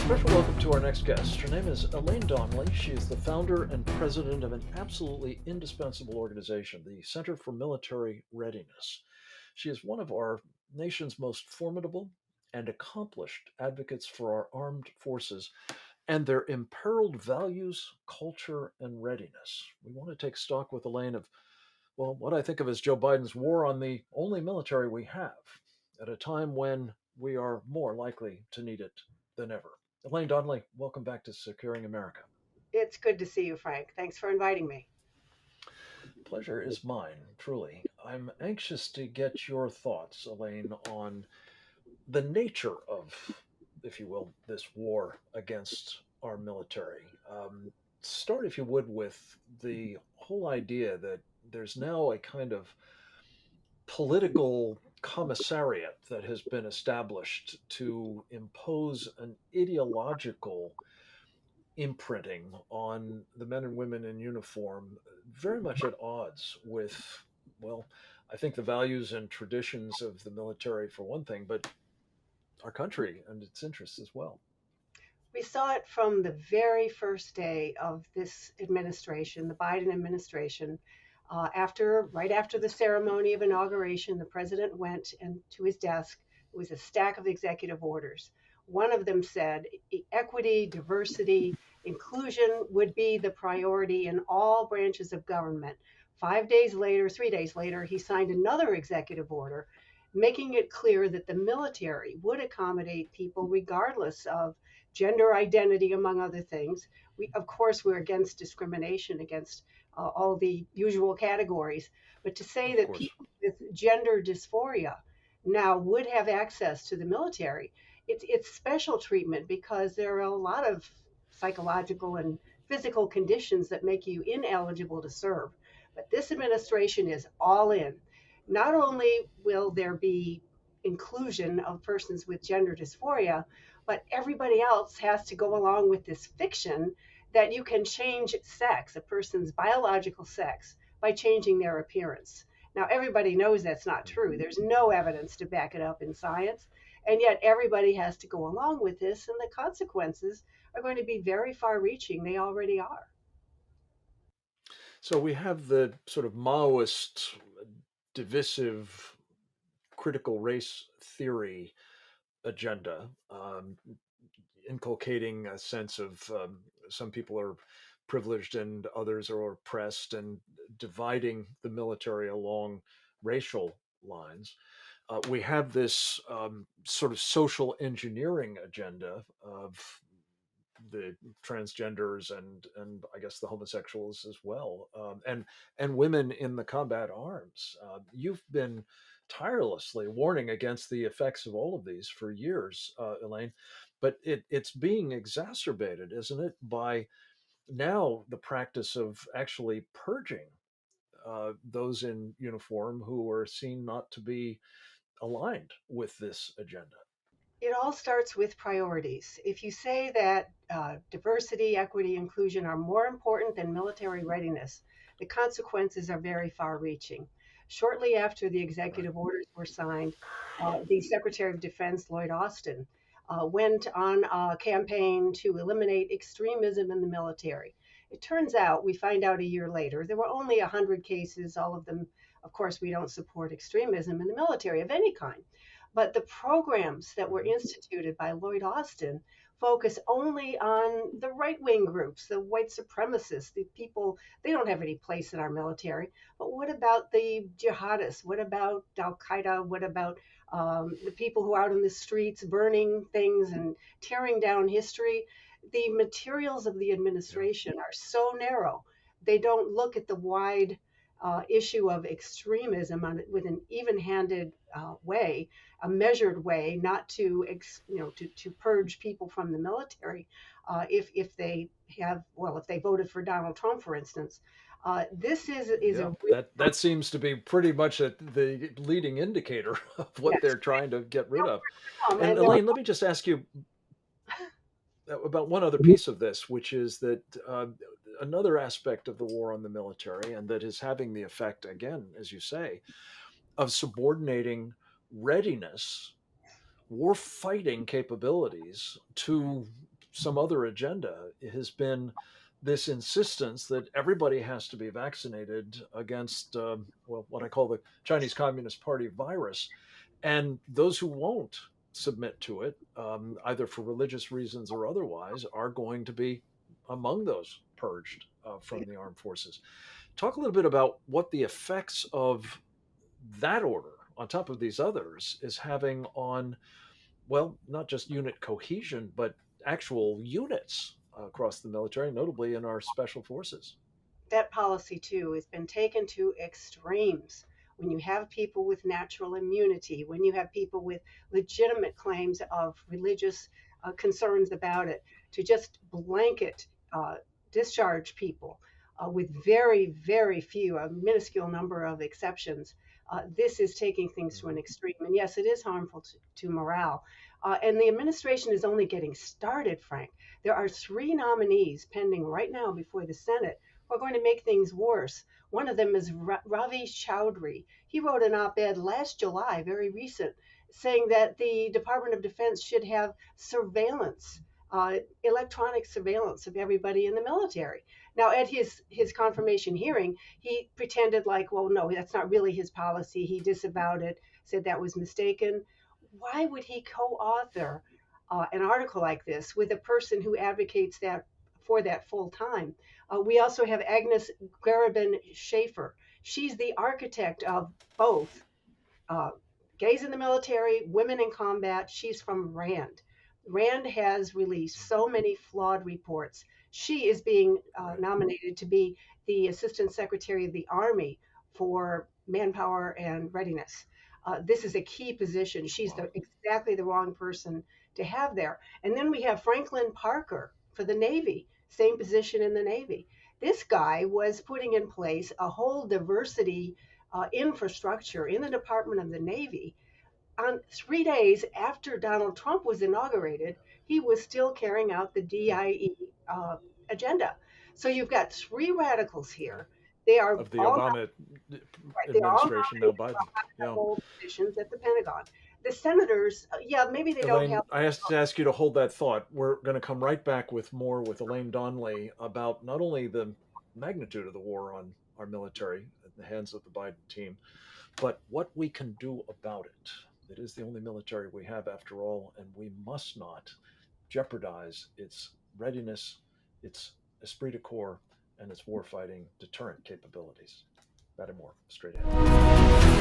Special welcome to our next guest. Her name is Elaine Donnelly. She is the founder and president of an absolutely indispensable organization, the Center for Military Readiness. She is one of our nation's most formidable and accomplished advocates for our armed forces and their imperiled values, culture, and readiness. We want to take stock with Elaine of, well, what I think of as Joe Biden's war on the only military we have at a time when we are more likely to need it than ever. Elaine Donnelly, welcome back to Securing America. It's good to see you, Frank. Thanks for inviting me. Pleasure is mine, truly. I'm anxious to get your thoughts, Elaine, on the nature of, if you will, this war against our military. Start, if you would, with the whole idea that there's now a kind of political commissariat that has been established to impose an ideological imprinting on the men and women in uniform, very much at odds with, well, I think the values and traditions of the military, for one thing, but our country and its interests as well. We saw it from the very first day of this administration, the Biden administration. Right after the ceremony of inauguration, the president went to his desk. It was a stack of executive orders. One of them said equity, diversity, inclusion would be the priority in all branches of government. 5 days later, 3 days later, he signed another executive order making it clear that the military would accommodate people regardless of gender identity, among other things. Of course, we're against discrimination against all the usual categories, but to say Of that course. people with gender dysphoria now would have access to the military, it's special treatment because there are a lot of psychological and physical conditions that make you ineligible to serve. But this administration is all in. Not only will there be inclusion of persons with gender dysphoria, but everybody else has to go along with this fiction that you can change sex, a person's biological sex, by changing their appearance. Now, everybody knows that's not true. There's no evidence to back it up in science. And yet, everybody has to go along with this, and the consequences are going to be very far reaching. They already are. So we have the sort of Maoist, divisive, critical race theory agenda, inculcating a sense of some people are privileged and others are oppressed, and dividing the military along racial lines. We have this sort of social engineering agenda of the transgenders and I guess the homosexuals as well, and women in the combat arms. You've been tirelessly warning against the effects of all of these for years, Elaine, but it's being exacerbated, isn't it, by now the practice of actually purging those in uniform who are seen not to be aligned with this agenda. It all starts with priorities. If you say that diversity, equity, inclusion are more important than military readiness, the consequences are very far reaching. Shortly after the Right. executive orders were signed, the Secretary of Defense, Lloyd Austin, went on a campaign to eliminate extremism in the military. It turns out, we find out a year later, there were only 100 cases, all of them, of course, we don't support extremism in the military of any kind. But the programs that were Mhm. instituted by Lloyd Austin focus only on the right wing groups, the white supremacists, the people, they don't have any place in our military. But what about the jihadists? What about Al Qaeda? What about the people who are out in the streets burning things and tearing down history? The materials of the Yeah. administration are so narrow. They don't look at the wide issue of extremism with an even-handed way, a measured way, not to to purge people from the military. If they have, well, if they voted for Donald Trump, for instance, this is Yeah, a that seems to be pretty much the leading indicator of what yes. they're trying to get rid of. And And they're Elaine, let me just ask you about one other piece of this, which is that another aspect of the war on the military, and that is having the effect, again, as you say, of subordinating readiness, war fighting capabilities to some other agenda has been this insistence that everybody has to be vaccinated against, well, what I call the Chinese Communist Party virus. And those who won't submit to it, either for religious reasons or otherwise, are going to be among those purged from the armed forces. Talk a little bit about what the effects of that order, on top of these others, is having on, well, not just unit cohesion, but actual units across the military, notably in our special forces. That policy too has been taken to extremes. When you have people with natural immunity, when you have people with legitimate claims of religious concerns about it, to just blanket discharge people with very, very few, a minuscule number of exceptions, this is taking things to an Mhm. extreme. And yes, it is harmful to morale. And the administration is only getting started, Frank. There are three nominees pending right now before the Senate who are going to make things worse. One of them is Ravi Chaudhry. He wrote an op ed last July, very recent, saying that the Department of Defense should have surveillance, electronic surveillance of everybody in the military. Now, at his confirmation hearing, he pretended like, well, no, that's not really his policy. He disavowed it, said that was mistaken. Why would he co-author an article like this with a person who advocates that for that full time? We also have Agnes Garabin Schaefer. She's the architect of both uh, gays in the military, women in combat. She's from RAND. RAND has released so many flawed reports. She is being Right. nominated to be the Assistant Secretary of the Army for Manpower and Readiness. This is a key position. She's Wow. exactly the wrong person to have there. And then we have Franklin Parker for the Navy, same position in the Navy. This guy was putting in place a whole diversity infrastructure in the Department of the Navy. On 3 days after Donald Trump was inaugurated, he was still carrying out the DIE agenda. So you've got three radicals here. They are Of the all Obama right. They're all administration, now nominated for Biden. Yeah. high-level positions at the Pentagon. The senators, yeah, maybe they don't have. Elaine, I have to ask you to hold that thought. We're going to come right back with more with Elaine Donnelly about not only the magnitude of the war on our military in the hands of the Biden team, but what we can do about it. It is the only military we have, after all, and we must not jeopardize its readiness, its esprit de corps, and its warfighting deterrent capabilities. That and more straight ahead.